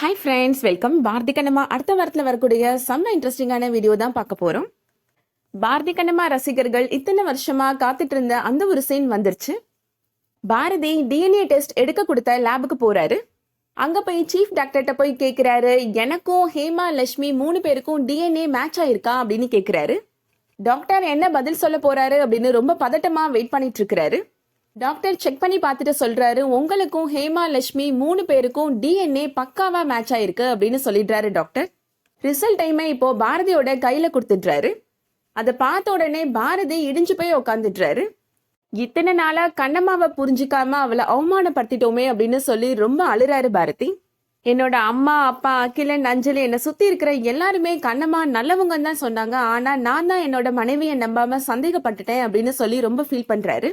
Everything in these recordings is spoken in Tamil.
Hi friends, welcome. Bharathi Kannamma அடுத்த வாரத்தில் வரக்கூடிய செம்ம இன்ட்ரெஸ்டிங்கான வீடியோ தான் பார்க்க போகிறோம். பாரதி கண்ணம்மா ரசிகர்கள் இத்தனை வருஷமா காத்துட்டு இருந்த அந்த ஒரு சீன் வந்துருச்சு. பாரதி டிஎன்ஏ டெஸ்ட் எடுக்க கொடுத்த லேபுக்கு போறாரு. அங்க போய் சீஃப் டாக்டர்கிட்ட போய் கேட்கிறாரு, எனக்கும் ஹேமா லட்சுமி 3 பேருக்கும் டிஎன்ஏ மேட்ச் ஆயிருக்கா அப்படின்னு கேட்கிறாரு. டாக்டர் என்ன பதில் சொல்ல போறாரு அப்படின்னு ரொம்ப பதட்டமா வெயிட் பண்ணிட்டு இருக்கிறாரு. டாக்டர் செக் பண்ணி பார்த்துட்டு சொல்றாரு, உங்களுக்கும் ஹேமா லட்சுமி 3 பேருக்கும் டிஎன்ஏ பக்காவா மேட்ச் ஆயிருக்கு அப்படின்னு சொல்லிடுறாரு டாக்டர். ரிசல்ட் டைமை இப்போ பாரதியோட கையில கொடுத்துடுறாரு. அதை பார்த்த உடனே பாரதி இடிஞ்சு போய் உட்காந்துடுறாரு. இத்தனை நாளா கண்ணம்மாவை புரிஞ்சுக்காம அவளை அவமானப்படுத்திட்டோமே அப்படின்னு சொல்லி ரொம்ப அழுறாரு பாரதி. என்னோட அம்மா அப்பா அகிலன் அஞ்சலி என்னை சுத்தி இருக்கிற எல்லாருமே கண்ணம்மா நல்லவங்க தான் சொன்னாங்க, ஆனா நான் தான் என்னோட மனைவியை நம்பாம சந்தேகப்பட்டுட்டேன் அப்படின்னு சொல்லி ரொம்ப ஃபீல் பண்றாரு.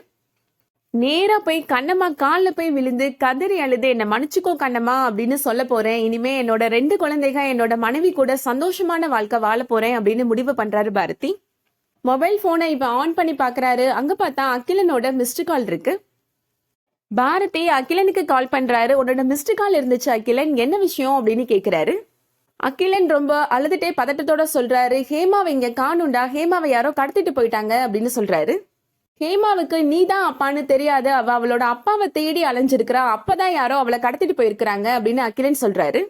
நேரா போய் கண்ணம்மா காலில் போய் விழுந்து கதறி அழுது என்னை மன்னிச்சுக்கோ கண்ணம்மா அப்படின்னு சொல்ல போறேன். இனிமே என்னோட 2 குழந்தைங்க என்னோட மனைவி கூட சந்தோஷமான வாழ்க்கை வாழ போறேன் அப்படின்னு முடிவு பண்றாரு பாரதி. மொபைல் போனை இப்ப ஆன் பண்ணி பாக்குறாரு. அங்க பார்த்தா அகிலனோட மிஸ்டு கால் இருக்கு. பாரதி அகிலனுக்கு கால் பண்றாரு. உன்னோட மிஸ்டு கால் இருந்துச்சு அகிலன், என்ன விஷயம் அப்படின்னு கேக்குறாரு. அகிலன் ரொம்ப அழுதுட்டே பதட்டத்தோட சொல்றாரு, ஹேமாவை இங்க காணுண்டா, ஹேமாவை யாரோ கடத்திட்டு போயிட்டாங்க அப்படின்னு சொல்றாரு. ஹேமாவுக்கு நீ தான் அப்பான்னு தெரியாது, அவளோட அப்பாவை தேடி அலைஞ்சிருக்கிறா, அப்பதான் யாரோ அவளை கடத்திட்டு போயிருக்கிறாங்க அப்படின்னு அகிலன் சொல்றாரு.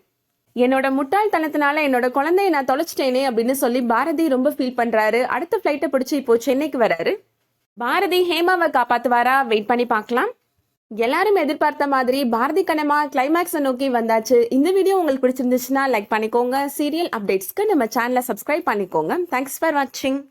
என்னோட முட்டாள்தனத்தினால என்னோட குழந்தைய நான் தொலைச்சிட்டேனே அப்படின்னு சொல்லி பாரதி ரொம்ப ஃபீல் பண்றாரு. அடுத்த ஃபிளைட்டை பிடிச்சி இப்போ சென்னைக்கு வராரு. பாரதி ஹேமாவை காப்பாத்துவாரா, வெயிட் பண்ணி பார்க்கலாம். எல்லாரும் எதிர்பார்த்த மாதிரி பாரதி கண்ணம்மா கிளைமேக்ஸை நோக்கி வந்தாச்சு. இந்த வீடியோ உங்களுக்கு பிடிச்சிருந்துச்சுன்னா லைக் பண்ணிக்கோங்க. சீரியல் அப்டேட்ஸ்க்கு நம்ம சேனலை சப்ஸ்கிரைப் பண்ணிக்கோங்க. தேங்க்ஸ் ஃபார் வாட்சிங்.